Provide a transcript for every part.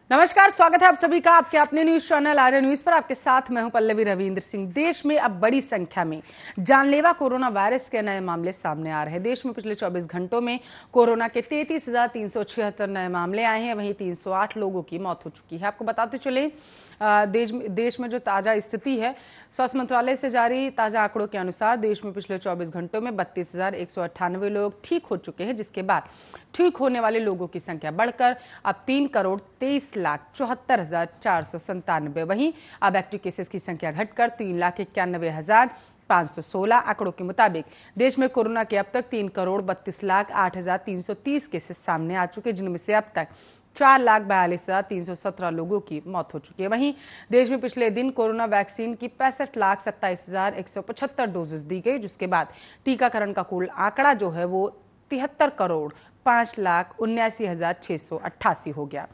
नमस्कार, स्वागत है आप सभी का आपके अपने न्यूज चैनल आर्य न्यूज पर। आपके साथ मैं हूं पल्लवी रविंद्र सिंह। देश में अब बड़ी संख्या में जानलेवा कोरोना वायरस के नए मामले सामने आ रहे हैं। देश में पिछले 24 घंटों में कोरोना के 33,376 नए मामले आए हैं। वहीं 308 लोगों की मौत हो चुकी है। आपको बताते चले देश में जो ताजा स्थिति है, स्वास्थ्य मंत्रालय से जारी ताजा आंकड़ों के अनुसार देश में पिछले 24 घंटों में 32,198 लोग ठीक हो चुके हैं, जिसके बाद ठीक होने वाले लोगों की संख्या बढ़कर अब 3,23,74,497। वहीं अब एक्टिव केसेस की संख्या घटकर 3,91,516। आंकड़ों के मुताबिक देश में कोरोना के अब तक 3,32,08,330 केसेस सामने आ चुके, जिनमें से अब तक 4,42,317 लोगों की मौत हो चुकी है। वहीं देश में पिछले दिन कोरोना वैक्सीन की 65,27,175 डोजेस दी गई, जिसके बाद टीकाकरण का कुल आंकड़ा जो है वो 73,05,79,688 हो गया।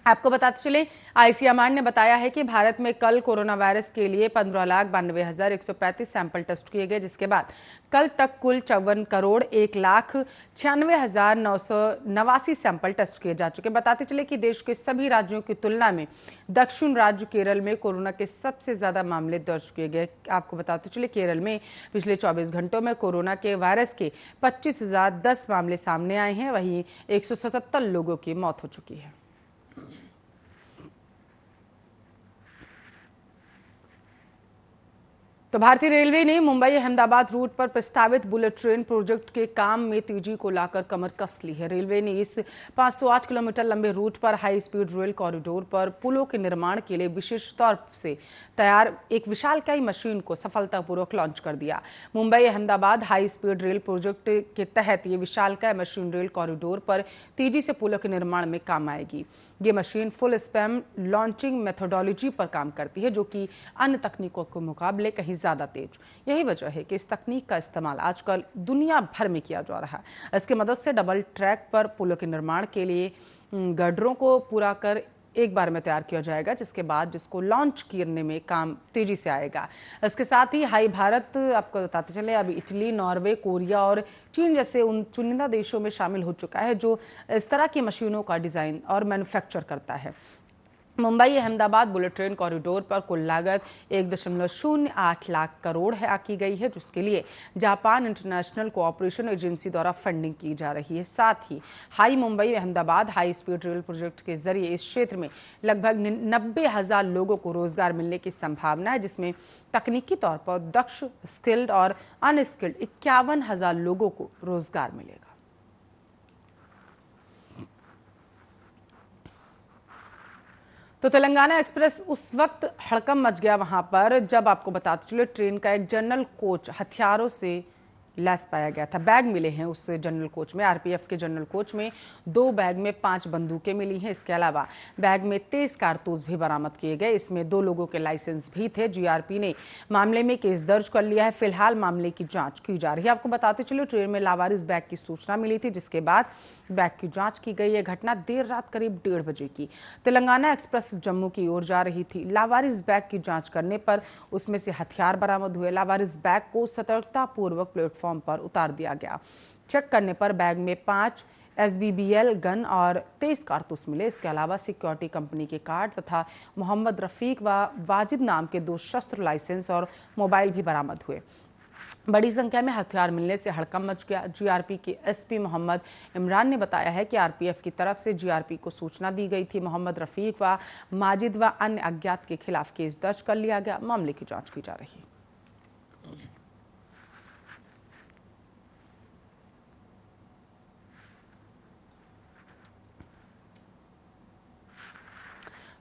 आपको बताते चले आईसीएमआर ने बताया है कि भारत में कल कोरोना वायरस के लिए 15,92,135 सैंपल टेस्ट किए गए, जिसके बाद कल तक कुल 54,01,96,989 सैंपल टेस्ट किए जा चुके। बताते चले कि देश के सभी राज्यों की तुलना में दक्षिण राज्य केरल में कोरोना के सबसे ज्यादा मामले दर्ज किए गए। आपको बताते चले केरल में पिछले 24 घंटों में कोरोना के वायरस के 25,010 मामले सामने आए हैं। वहीं 177 लोगों की मौत हो चुकी है। तो भारतीय रेलवे ने मुंबई अहमदाबाद रूट पर प्रस्तावित बुलेट ट्रेन प्रोजेक्ट के काम में तेजी को लाकर कमर कस ली है। रेलवे ने इस 508 किलोमीटर लंबे रूट पर हाई स्पीड रेल कॉरिडोर पर पुलों के निर्माण के लिए विशेष तौर से तैयार एक विशालकाय मशीन को सफलतापूर्वक लॉन्च कर दिया। Mumbai Ahmedabad high speed rail project के तहत ये विशालकाय मशीन रेल कॉरिडोर पर तेजी से पुलों के निर्माण में काम आएगी। ये machine full spam launching methodology पर काम करती है, जो कि अन्य तकनीकों के मुकाबले कहीं ज्यादा तेज। यही वजह है कि इस तकनीक का इस्तेमाल आजकल दुनिया भर में किया जा रहा है। इसकी मदद से डबल ट्रैक पर पुलों के निर्माण के लिए गर्डरों को पूरा कर एक बार में तैयार किया जाएगा, जिसके बाद जिसको लॉन्च करने में काम तेजी से आएगा। इसके साथ ही हाई भारत आपको बताते चले अभी इटली, नॉर्वे, कोरिया और चीन जैसे उन चुनिंदा देशों में शामिल हो चुका है जो इस तरह की मशीनों का डिजाइन और मैन्युफैक्चर करता है। Mumbai Ahmedabad bullet train corridor पर कुल लागत 1.08 लाख करोड़ है की गई है, जिसके लिए जापान इंटरनेशनल कोऑपरेशन एजेंसी द्वारा फंडिंग की जा रही है। साथ ही high Mumbai Ahmedabad high speed rail project के जरिए इस क्षेत्र में लगभग 90,000 लोगों को रोजगार मिलने की संभावना है, जिसमें तकनीकी तौर पर दक्ष, स्किल्ड और अनस्किल्ड 51,000 लोगों को रोजगार मिलेगा। तो तेलंगाना एक्सप्रेस उस वक्त हड़कंप मच गया वहां पर जब आपको बताते चले ट्रेन का एक जनरल कोच हथियारों से लैस पाया गया था। बैग मिले हैं उस जनरल कोच में। आरपीएफ के जनरल कोच में 2 बैग में 5 बंदूकें मिली हैं। इसके अलावा बैग में 23 कारतूस भी बरामद किए गए। इसमें 2 लोगों के लाइसेंस भी थे। जीआरपी ने मामले में केस दर्ज कर लिया है। फिलहाल मामले की जांच की जा रही है। आपको बताते चले ट्रेन में लावारिस बैग की सूचना मिली थी, जिसके बाद बैग की जांच की गई। यह घटना देर रात करीब 1:30 बजे की। तेलंगाना एक्सप्रेस जम्मू की ओर जा रही थी। लावारिस बैग की जांच करने पर उसमें से हथियार बरामद हुए। लावारिस बैग को सतर्कतापूर्वक प्लेटफॉर्म पर उतार दिया गया। चेक करने पर बैग में 5 SBBL गन और 23 कारतूस मिले। इसके अलावा सिक्योरिटी कंपनी के कार्ड तथा मोहम्मद रफीक व वाजिद नाम के 2 शस्त्र लाइसेंस और मोबाइल भी बरामद हुए। बड़ी संख्या में हथियार मिलने से हड़कंप मच गया। जीआरपी के एसपी मोहम्मद इमरान ने बताया है कि आरपीएफ की तरफ से जीआरपी को सूचना दी गई थी। मोहम्मद रफीक व माजिद व अन्य अज्ञात के खिलाफ केस दर्ज कर लिया गया। मामले की जांच की जा रही है।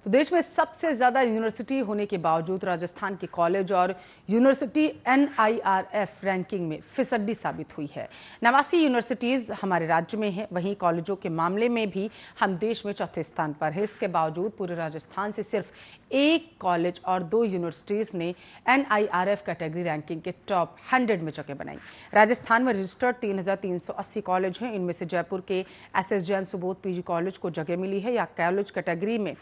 तो देश में सबसे ज्यादा यूनिवर्सिटी होने के बावजूद राजस्थान के कॉलेज और यूनिवर्सिटी NIRF रैंकिंग में फिसड्डी साबित हुई है। 89 यूनिवर्सिटीज हमारे राज्य में है। वहीं कॉलेजों के मामले में भी हम देश में चौथे स्थान पर है। इसके बावजूद पूरे राजस्थान से सिर्फ 1 कॉलेज और 2 यूनिवर्सिटीज ने NIRF कैटेगरी रैंकिंग के टॉप 100 में जगह बनाई। राजस्थान में रजिस्टर्ड 3,380 कॉलेज हैं। इनमें से जयपुर के SS Jain Subodh PG college को जगह मिली है। या कॉलेज कैटेगरी में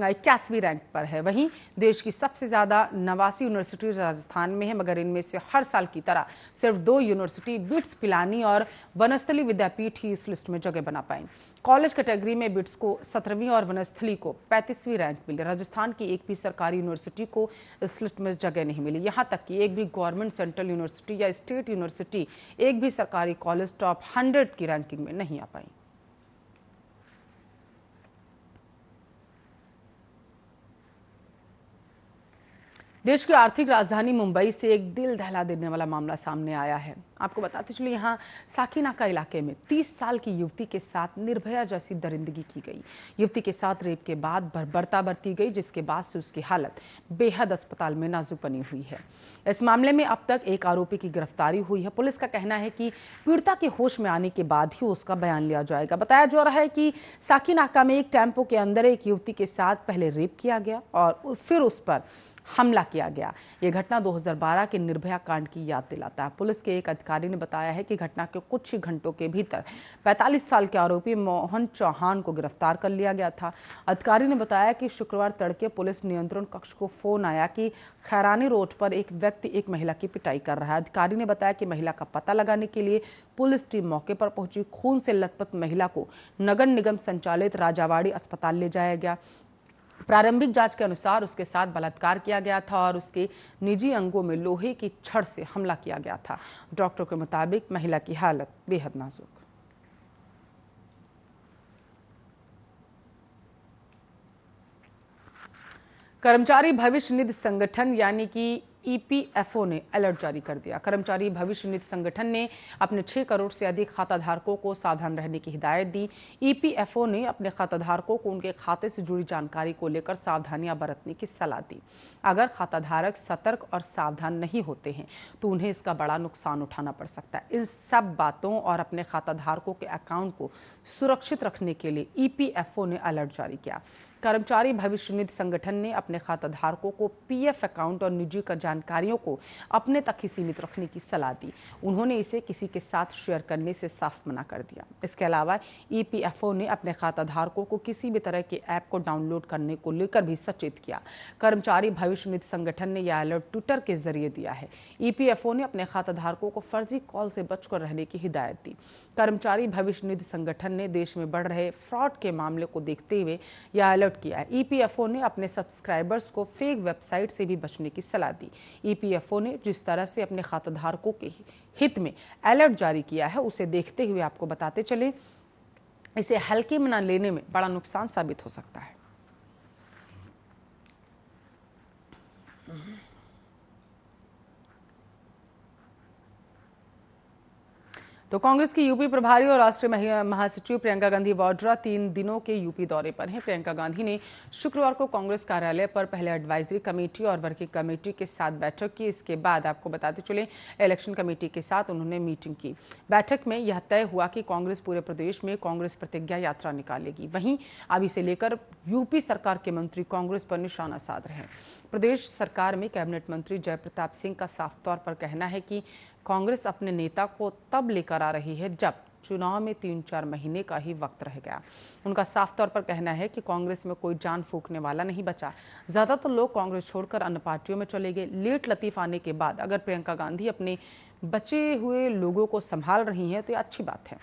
81वीं रैंक पर है। वहीं देश की सबसे ज़्यादा 89 यूनिवर्सिटी राजस्थान में है, मगर इनमें से हर साल की तरह सिर्फ 2 यूनिवर्सिटी बिट्स, पिलानी और वनस्थली विद्यापीठ ही इस लिस्ट में जगह बना पाई। कॉलेज कैटेगरी में बिट्स को 17वीं और वनस्थली को 35वीं रैंक मिली। राजस्थान की एक भी सरकारी यूनिवर्सिटी को इस लिस्ट में जगह नहीं मिली। यहाँ तक कि एक भी गवर्नमेंट सेंट्रल यूनिवर्सिटी या स्टेट यूनिवर्सिटी, एक भी सरकारी कॉलेज टॉप 100 की रैंकिंग में नहीं आ पाई। देश की आर्थिक राजधानी मुंबई से एक दिल दहला देने वाला मामला सामने आया है। आपको बताते चलिए, यहाँ साकीनाका इलाके में 30 साल की युवती के साथ निर्भया जैसी दरिंदगी की गई। युवती के साथ रेप के बाद बर्बरता बरती गई, जिसके बाद से उसकी हालत बेहद अस्पताल में नाजुक बनी हुई है। इस मामले में अब तक एक आरोपी की गिरफ्तारी हुई है। पुलिस का कहना है कि पीड़िता के होश में आने के बाद ही उसका बयान लिया जाएगा। बताया जा रहा है कि साकीनाका में एक टेम्पो के अंदर एक युवती के साथ पहले रेप किया गया और फिर उस पर हमला किया गया। यह घटना 2012 के निर्भया कांड की याद दिलाता है। पुलिस के एक अधिकारी ने बताया है कि घटना के कुछ ही घंटों के भीतर 45 साल के आरोपी मोहन चौहान को गिरफ्तार कर लिया गया था। अधिकारी ने बताया कि शुक्रवार तड़के पुलिस नियंत्रण कक्ष को फोन आया कि खैरानी रोड पर एक व्यक्ति एक महिला की पिटाई कर रहा है। अधिकारी ने बताया कि महिला का पता लगाने के लिए पुलिस टीम मौके पर पहुंची। खून से लथपथ महिला को नगर निगम संचालित राजावाड़ी अस्पताल ले जाया गया। प्रारंभिक जांच के अनुसार उसके साथ बलात्कार किया गया था और उसके निजी अंगों में लोहे की छड़ से हमला किया गया था। डॉक्टर के मुताबिक महिला की हालत बेहद नाजुक। कर्मचारी भविष्य निधि संगठन यानी कि ईपीएफओ ने अलर्ट जारी कर दिया। कर्मचारी भविष्य निधि संगठन ने अपने 6 करोड़ से अधिक खाताधारकों को सावधान रहने की हिदायत दी। ईपीएफओ ने अपने खाताधारकों को उनके खाते से जुड़ी जानकारी को लेकर सावधानियां बरतने की सलाह दी। अगर खाताधारक सतर्क और सावधान नहीं होते हैं तो उन्हें इसका बड़ा नुकसान उठाना पड़ सकता है। इन सब बातों और अपने खाताधारकों के अकाउंट को सुरक्षित रखने के लिए ईपीएफओ ने अलर्ट जारी किया। कर्मचारी भविष्य निधि संगठन ने अपने खाताधारकों को पीएफ अकाउंट और निजी जानकारियों को अपने तक ही सीमित रखने की सलाह दी। उन्होंने इसे किसी के साथ शेयर करने से साफ मना कर दिया। इसके अलावा ईपीएफओ ने अपने खाताधारकों को किसी भी तरह के ऐप को डाउनलोड करने को लेकर भी सचेत किया। कर्मचारी भविष्य निधि संगठन ने यह अलर्ट ट्विटर के जरिए दिया है। ईपीएफओ ने अपने खाताधारकों को फर्जी कॉल से बचकर रहने की हिदायत दी। कर्मचारी भविष्य निधि संगठन ने देश में बढ़ रहे फ्रॉड के मामले को देखते हुए यह अलर्ट किया है। ईपीएफओ ने अपने सब्सक्राइबर्स को फेक वेबसाइट से भी बचने की सलाह दी। ईपीएफओ ने जिस तरह से अपने खाताधारकों के हित में अलर्ट जारी किया है, उसे देखते हुए आपको बताते चले, इसे हल्के में न लेने में बड़ा नुकसान साबित हो सकता है। तो कांग्रेस की यूपी प्रभारी और राष्ट्रीय महासचिव प्रियंका गांधी वाड्रा 3 दिनों के यूपी दौरे पर हैं। प्रियंका गांधी ने शुक्रवार को कांग्रेस कार्यालय पर पहले एडवाइजरी कमेटी और वर्किंग कमेटी के साथ बैठक की। इसके बाद आपको बताते चले, इलेक्शन कमेटी के साथ उन्होंने मीटिंग की। बैठक में यह तय हुआ कि कांग्रेस पूरे प्रदेश में कांग्रेस प्रतिज्ञा यात्रा निकालेगी। वहीं अब इसे लेकर यूपी सरकार के मंत्री कांग्रेस पर निशाना साध रहे हैं। प्रदेश सरकार में कैबिनेट मंत्री जयप्रताप सिंह का साफ तौर पर कहना है कि कांग्रेस अपने नेता को तब लेकर आ रही है जब चुनाव में 3-4 महीने का ही वक्त रह गया। उनका साफ तौर पर कहना है कि कांग्रेस में कोई जान फूंकने वाला नहीं बचा। ज्यादातर लोग कांग्रेस छोड़कर अन्य पार्टियों में चले गए। लेट लतीफ आने के बाद अगर प्रियंका गांधी अपने बचे हुए लोगों को संभाल रही हैं तो यह अच्छी बात है।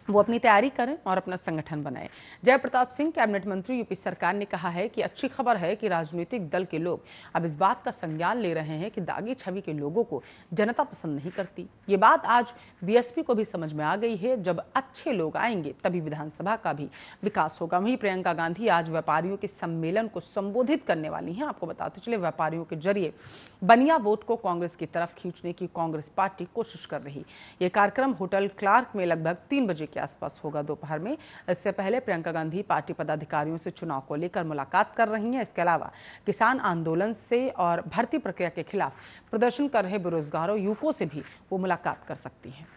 वो अपनी तैयारी करें और अपना संगठन बनाएं। जयप्रताप सिंह कैबिनेट मंत्री यूपी सरकार ने कहा है कि अच्छी खबर है कि राजनीतिक दल के लोग अब इस बात का संज्ञान ले रहे हैं कि दागी छवि के लोगों को जनता पसंद नहीं करती। ये बात आज बीएसपी को भी समझ में आ गई है। जब अच्छे लोग आएंगे तभी विधानसभा का भी विकास होगा। वहीं प्रियंका गांधी आज व्यापारियों के सम्मेलन को संबोधित करने वाली हैं। आपको बताते चले, व्यापारियों के जरिए बनिया वोट को कांग्रेस की तरफ खींचने की कांग्रेस पार्टी कोशिश कर रही। ये कार्यक्रम होटल क्लार्क में लगभग 3 बजे के आसपास होगा दोपहर में। इससे पहले प्रियंका गांधी पार्टी पदाधिकारियों से चुनाव को लेकर मुलाकात कर रही हैं। इसके अलावा किसान आंदोलन से और भर्ती प्रक्रिया के खिलाफ प्रदर्शन कर रहे बेरोजगारों युवकों से भी वो मुलाकात कर सकती हैं।